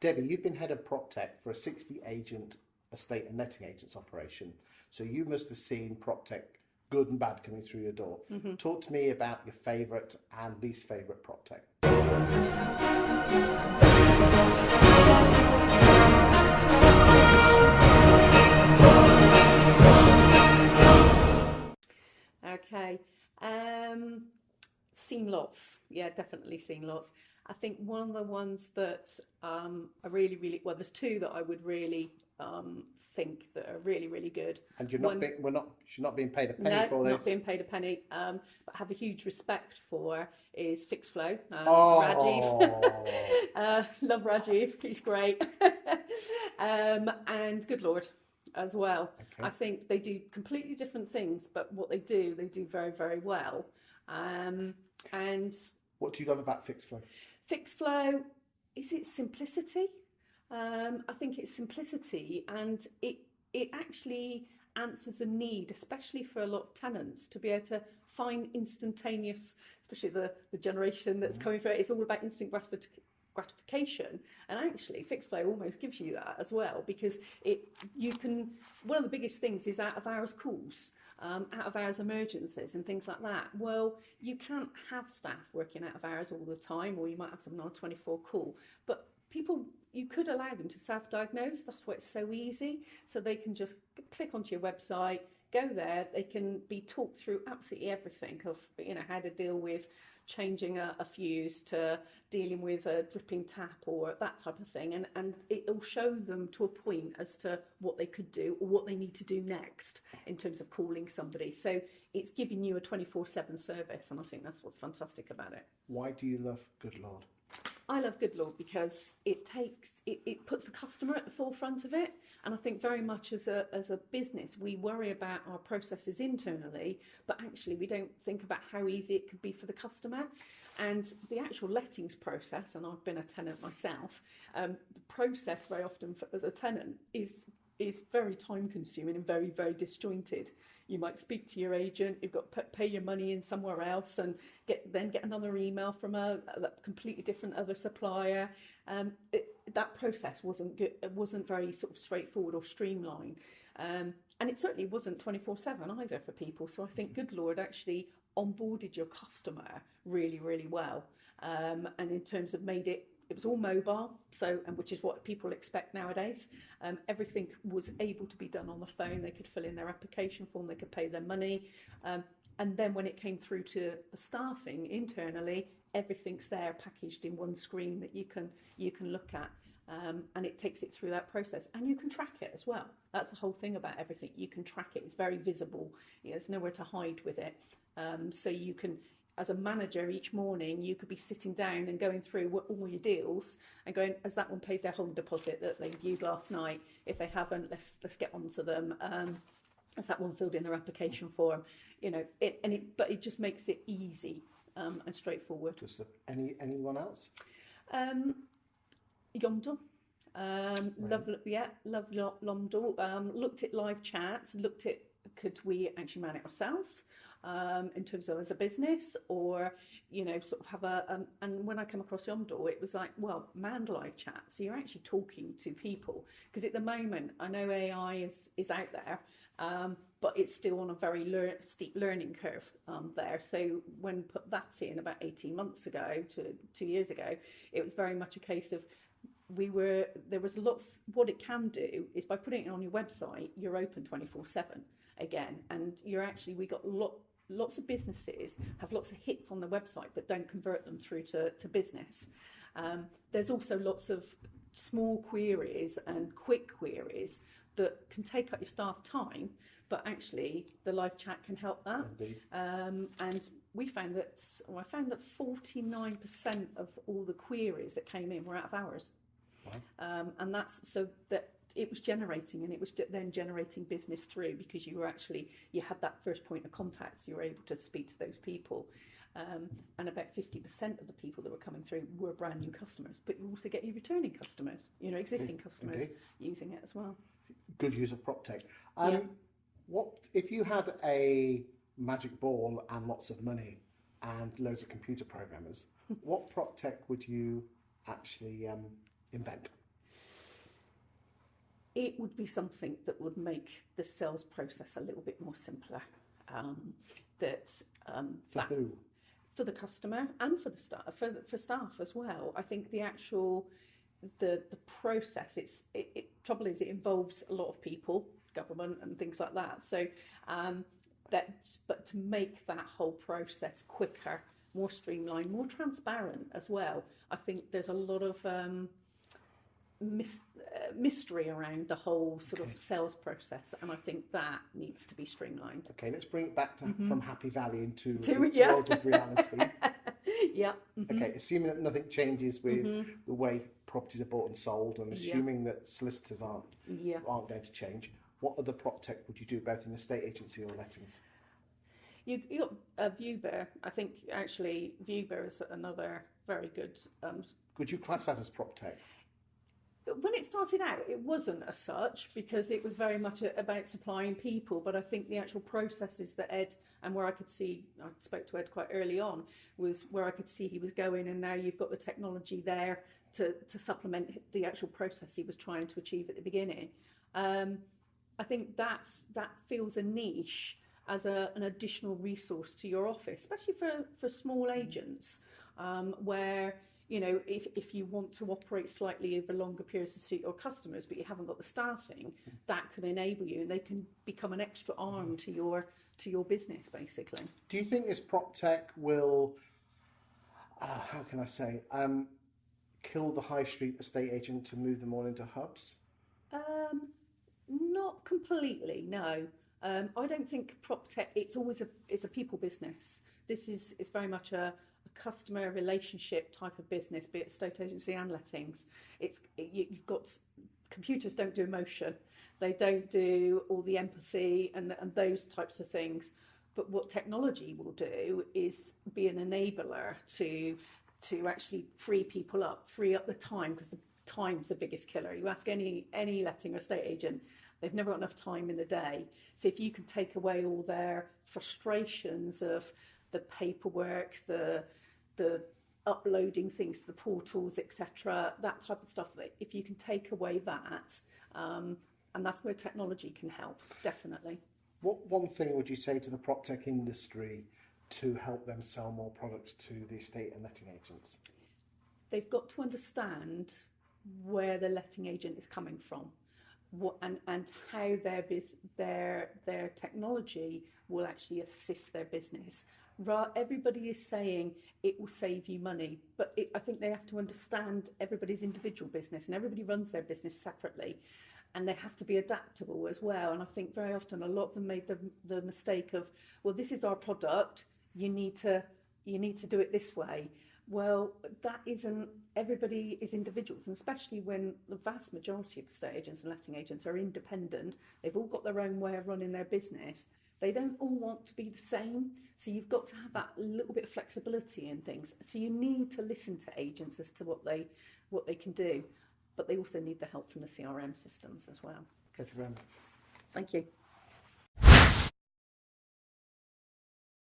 Debbie, you've been head of PropTech for a 60-agent estate and letting agents operation. So you must have seen PropTech good and bad coming through your door. Talk to me about your favourite and least favourite PropTech. Okay. Seen lots. Yeah, definitely seen lots. I think one of the ones that I really, well, there's two that I would really think that are really, really good. And you're not she's not being paid a penny for this. No, not being paid a penny. But have a huge respect for is Fixed Flow. Rajiv. Love Rajiv. He's great. And Good Lord as well. Okay. I think they do completely different things, but what they do very, very well. And what do you love about Fixed Flow? Fixed Flow, is it simplicity? I think it's simplicity, and it actually answers a need, especially for a lot of tenants, to be able to find instantaneous, especially the generation that's coming through. It's all about instant gratification, and actually Fixed Flow almost gives you that as well, because one of the biggest things is out of hours calls. Out of hours emergencies and things like that. Well, you can't have staff working out of hours all the time, or you might have someone on a 24 call, but you could allow them to self-diagnose. That's why it's so easy. So they can just click onto your website, go there, they can be talked through absolutely everything of, how to deal with changing a fuse to dealing with a dripping tap or that type of thing, and it'll show them to a point as to what they could do or what they need to do next in terms of calling somebody. So it's giving you a 24/7 service, and I think that's what's fantastic about it. Why do you love Good Lord? I love Good Lord because it puts the customer at the forefront of it, and I think very much as a business we worry about our processes internally, but actually we don't think about how easy it could be for the customer. And the actual lettings process, and I've been a tenant myself, the process very often as a tenant is very time consuming and very, very disjointed. You might speak to your agent, you've got to pay your money in somewhere else, and then get another email from a completely different other supplier. That process wasn't good. It wasn't very sort of straightforward or streamlined, and it certainly wasn't 24/7 either for people. So I think Good Lord actually onboarded your customer really, really well, and in terms of made it was all mobile, and which is what people expect nowadays. Everything was able to be done on the phone. They could fill in their application form, they could pay their money, and then when it came through to the staffing internally, everything's there packaged in one screen that you can look at, and it takes it through that process, and you can track it as well. That's the whole thing about everything. You can track it. It's very visible. There's nowhere to hide with it, so you can. As a manager, each morning you could be sitting down and going through all your deals and going, has that one paid their home deposit that they viewed last night? If they haven't, let's get on to them. Has that one filled in their application form? But it just makes it easy and straightforward. Just anyone else? Yomdal. Love Yomdal. Looked at live chats. Could we actually man it ourselves? In terms of as a business, or sort of have and when I come across Yomdal, it was like, well, manned live chat, so you're actually talking to people, because at the moment I know AI is out there, but it's still on a very steep learning curve there. So when put that in about 18 months ago to 2 years ago, it was very much a case of there was lots. What it can do is by putting it on your website, you're open 24/7 again, and we got lots of businesses have lots of hits on the website but don't convert them through to business. There's also lots of small queries and quick queries that can take up your staff time, but actually the live chat can help that. And I found that 49% of all the queries that came in were out of hours. Wow. And that's so that it was generating, and it was then generating business through, because you had that first point of contact, so you were able to speak to those people. And about 50% of the people that were coming through were brand new customers, but you also get your returning customers, existing customers using it as well. Good use of PropTech. What if you had a magic ball and lots of money and loads of computer programmers? What PropTech would you actually invent? it would be something that would make the sales process a little bit more simpler. For who? For the customer and for the staff, for staff as well. I think the actual the process. Trouble is, it involves a lot of people, government, and things like that. So but to make that whole process quicker, more streamlined, more transparent as well, I think there's a lot of mystery around the whole sort of sales process, and I think that needs to be streamlined. Okay, let's bring it back to from Happy Valley into To- the yeah. world of reality. Yeah. Okay, assuming that nothing changes with the way properties are bought and sold, and assuming that solicitors aren't going to change, what other prop tech would you do, both in the estate agency or lettings? You got Viewbear. I think actually Viewbear is another very good. Could you class that as prop tech? When it started out, it wasn't as such, because it was very much about supplying people. But I think the actual processes that Ed, and where I could see, I spoke to Ed quite early on, was where I could see he was going, and now you've got the technology there to supplement the actual process he was trying to achieve at the beginning. I think that feels a niche as an additional resource to your office, especially for small agents, where, you know, if you want to operate slightly over longer periods to suit your customers, but you haven't got the staffing, that can enable you, and they can become an extra arm to your business, basically. Do you think this prop tech will, how can I say, kill the high street estate agent to move them all into hubs? Not completely, no. I don't think prop tech. It's a people business. This is very much a customer relationship type of business, be it estate agency and lettings. You've got computers don't do emotion, they don't do all the empathy and those types of things. But what technology will do is be an enabler to actually free people up, free up the time, because the time's the biggest killer. You ask any letting or estate agent, they've never got enough time in the day. So if you can take away all their frustrations of the paperwork, the uploading things to the portals, etc., that type of stuff, if you can take away that, and that's where technology can help, definitely. What one thing would you say to the prop tech industry to help them sell more products to the estate and letting agents? They've got to understand where the letting agent is coming from, and how their technology will actually assist their business. Everybody is saying it will save you money, but I think they have to understand everybody's individual business, and everybody runs their business separately, and they have to be adaptable as well. And I think very often a lot of them made the mistake of, well, this is our product, you need to do it this way. Well, that isn't. Everybody is individuals, and especially when the vast majority of estate agents and letting agents are independent, they've all got their own way of running their business. They don't all want to be the same, so you've got to have that little bit of flexibility in things. So you need to listen to agents as to what they can do, but they also need the help from the CRM systems as well. Thank you very much. Thank you.